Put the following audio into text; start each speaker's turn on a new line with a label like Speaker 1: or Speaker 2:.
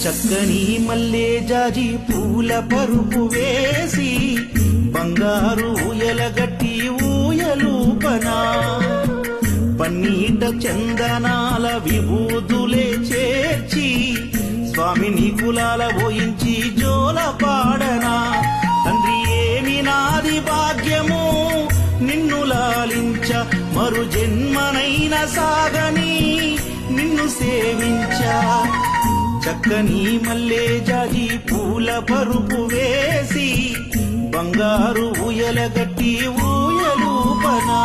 Speaker 1: చక్కని మల్లె జాజి పూల పరుపు వేసి బంగారు ఊయలగట్టి ఊయలూపనా పన్నీట చందనాల విభూతులే చేర్చి స్వామిని కులాల పోయించి జోల పాడనా తండ్రి ఏమి నాది భాగ్యము నిన్ను లాలించ మరు జన్మనైన సాగని నిన్ను సేవించా చక్కని మల్లె జాజి పూల పరుపు వేసి బంగారు ఊయలగట్టి ఊయలూపనా